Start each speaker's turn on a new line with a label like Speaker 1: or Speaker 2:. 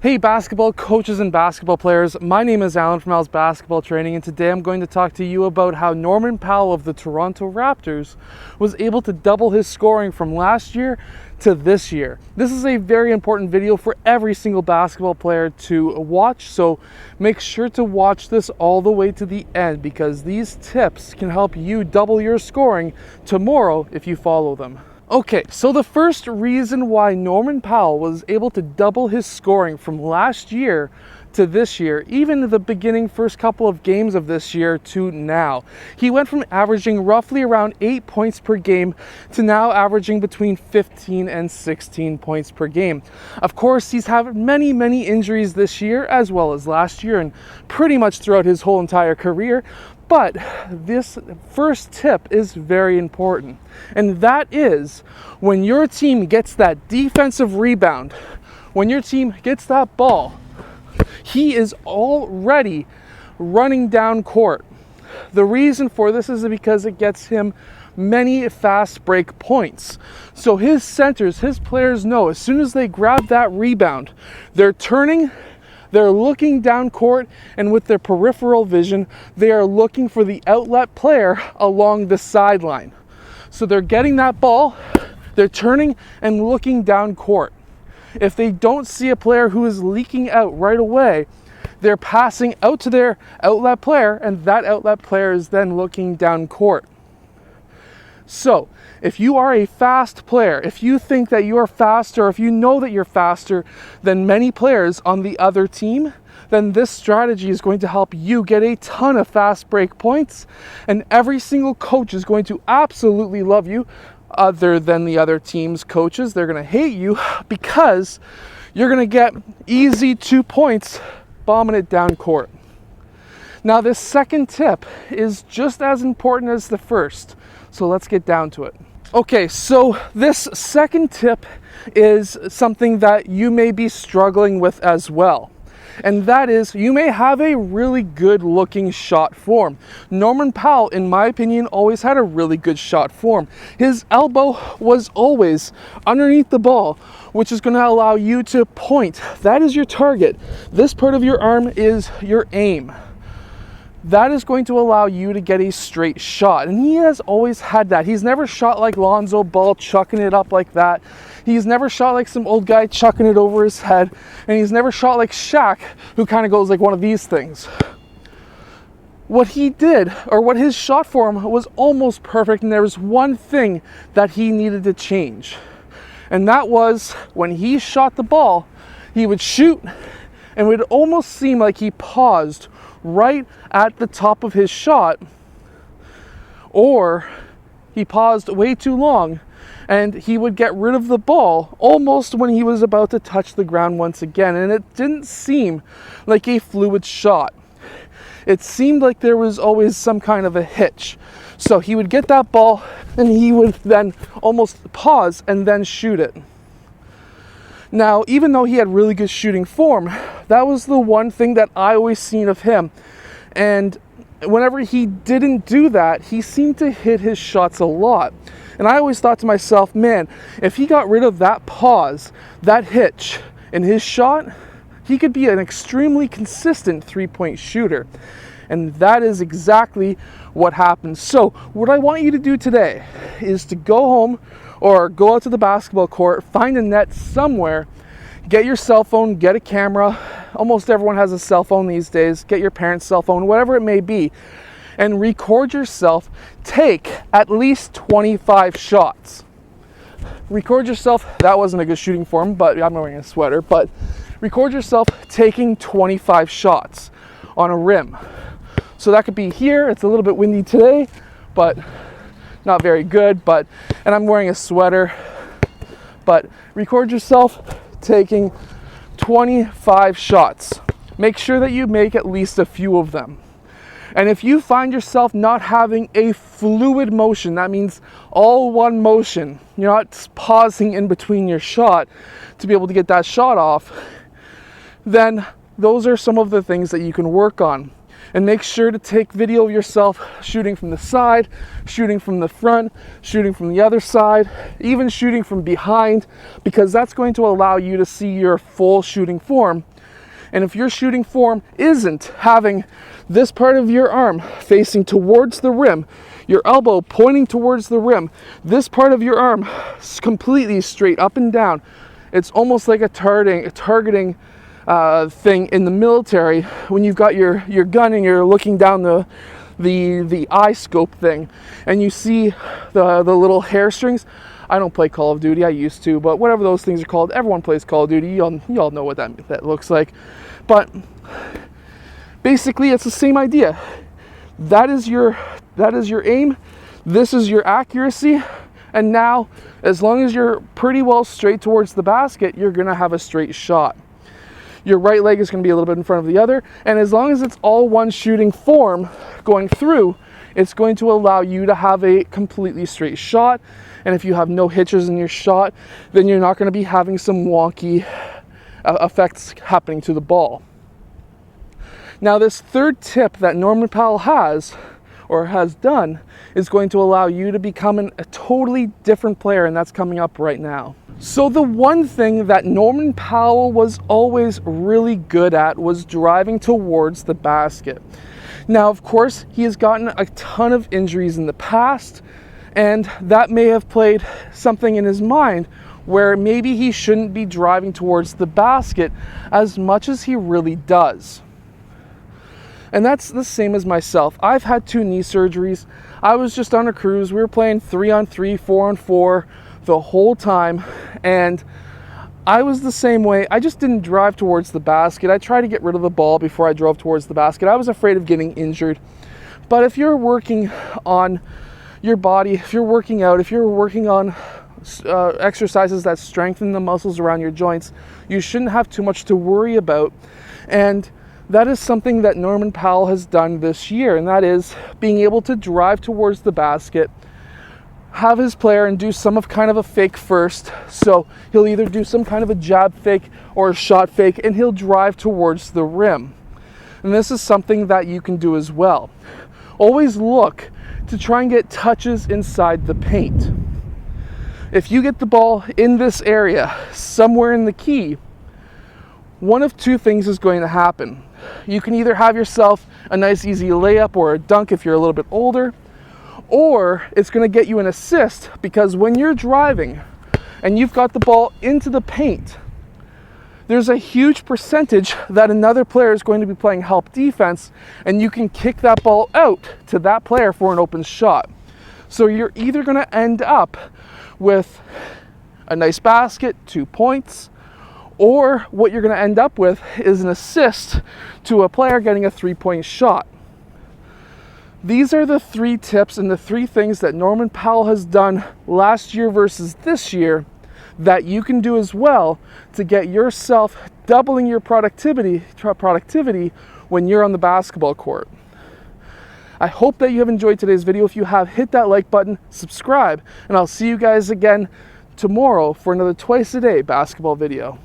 Speaker 1: Hey basketball coaches and basketball players, my name is Alan from Al's Basketball Training, and today I'm going to talk to you about how Norman Powell of the Toronto Raptors was able to double his scoring from last year to this year. This is a very important video for every single basketball player to watch, so make sure to watch this all the way to the end because these tips can help you double your scoring tomorrow if you follow them. Okay, so the first reason why Norman Powell was able to double his scoring from last year to this year, even the beginning first couple of games of this year to now, he went from averaging roughly around 8 points per game to now averaging between 15 and 16 points per game. Of course, he's had many injuries this year as well as last year and pretty much throughout his whole entire career. But this first tip is very important, and that is when your team gets that defensive rebound, when your team gets that ball, he is already running down court. The reason for this is because it gets him many fast break points. So his centers, his players know as soon as they grab that rebound, they're turning, they're looking down court, and with their peripheral vision, they are looking for the outlet player along the sideline. So they're getting that ball, they're turning and looking down court. If they don't see a player who is leaking out right away, they're passing out to their outlet player, and that outlet player is then looking down court. So, if you are a fast player, if you think that you are faster, if you know that you're faster than many players on the other team, then this strategy is going to help you get a ton of fast break points, and every single coach is going to absolutely love you other than the other team's coaches. They're going to hate you because you're going to get easy 2 points bombing it down court. Now, this second tip is just as important as the first. So let's get down to it. Okay, so this second tip is something that you may be struggling with as well. And that is, you may have a really good looking shot form. Norman Powell, in my opinion, always had a really good shot form. His elbow was always underneath the ball, which is going to allow you to point. That is your target. This part of your arm is your aim. That is going to allow you to get a straight shot. And he has always had that. He's never shot like Lonzo Ball, chucking it up like that. He's never shot like some old guy chucking it over his head. And he's never shot like Shaq, who kind of goes like one of these things. What he did, or what his shot form was almost perfect, and there was one thing that he needed to change. And that was when he shot the ball, he would shoot, and it would almost seem like he paused right at the top of his shot, or he paused way too long and he would get rid of the ball almost when he was about to touch the ground once again, and it didn't seem like a fluid shot. It seemed like there was always some kind of a hitch. So he would get that ball and he would then almost pause and then shoot it. Now, even though he had really good shooting form, that was the one thing that I always seen of him. And whenever he didn't do that, he seemed to hit his shots a lot. And I always thought to myself, man, if he got rid of that pause, that hitch in his shot, he could be an extremely consistent three-point shooter. And that is exactly what happened. So what I want you to do today is to go home or go out to the basketball court, find a net somewhere, get your cell phone, get a camera. Almost everyone has a cell phone these days. Get your parents' cell phone, whatever it may be, and record yourself. Take at least 25 shots. Record yourself. That wasn't a good shooting form, but I'm wearing a sweater. But record yourself taking 25 shots on a rim. So that could be here. It's a little bit windy today, but not very good, and I'm wearing a sweater, but record yourself taking 25 shots. Make sure that you make at least a few of them. And if you find yourself not having a fluid motion, that means all one motion, you're not pausing in between your shot to be able to get that shot off, then those are some of the things that you can work on. And make sure to take video of yourself shooting from the side, shooting from the front, shooting from the other side, even shooting from behind, because that's going to allow you to see your full shooting form. And if your shooting form isn't having this part of your arm facing towards the rim, your elbow pointing towards the rim, this part of your arm completely straight up and down, it's almost like a targeting thing in the military when you've got your gun and you're looking down the eye scope thing and you see the little hair strings. I don't play Call of Duty, I used to, but whatever those things are called, everyone plays Call of Duty, you all know what that looks like. But basically it's the same idea. That is your aim, this is your accuracy, and now as long as you're pretty well straight towards the basket, you're gonna have a straight shot. Your right leg is going to be a little bit in front of the other, and as long as it's all one shooting form going through, it's going to allow you to have a completely straight shot. And if you have no hitches in your shot, then you're not going to be having some wonky effects happening to the ball. Now, this third tip that Norman Powell has done is going to allow you to become a totally different player, and that's coming up right now. So the one thing that Norman Powell was always really good at was driving towards the basket. Now, of course, he has gotten a ton of injuries in the past, and that may have played something in his mind where maybe he shouldn't be driving towards the basket as much as he really does. And that's the same as myself. I've had 2 knee surgeries. I was just on a cruise. We were playing 3-on-3, 4-on-4 the whole time, and I was the same way. I just didn't drive towards the basket. I tried to get rid of the ball before I drove towards the basket. I was afraid of getting injured. But if you're working on your body, if you're working out, if you're working on exercises that strengthen the muscles around your joints, you shouldn't have too much to worry about. And that is something that Norman Powell has done this year, and that is being able to drive towards the basket, have his player and do some kind of a fake first. So he'll either do some kind of a jab fake or a shot fake, and he'll drive towards the rim. And this is something that you can do as well. Always look to try and get touches inside the paint. If you get the ball in this area, somewhere in the key, one of 2 things is going to happen. You can either have yourself a nice easy layup or a dunk if you're a little bit older, or it's going to get you an assist, because when you're driving and you've got the ball into the paint, there's a huge percentage that another player is going to be playing help defense, and you can kick that ball out to that player for an open shot. So you're either going to end up with a nice basket, 2 points, or what you're going to end up with is an assist to a player getting a 3-point shot. These are the 3 tips and the 3 things that Norman Powell has done last year versus this year that you can do as well to get yourself doubling your productivity when you're on the basketball court. I hope that you have enjoyed today's video. If you have, hit that like button, subscribe, and I'll see you guys again tomorrow for another twice a day basketball video.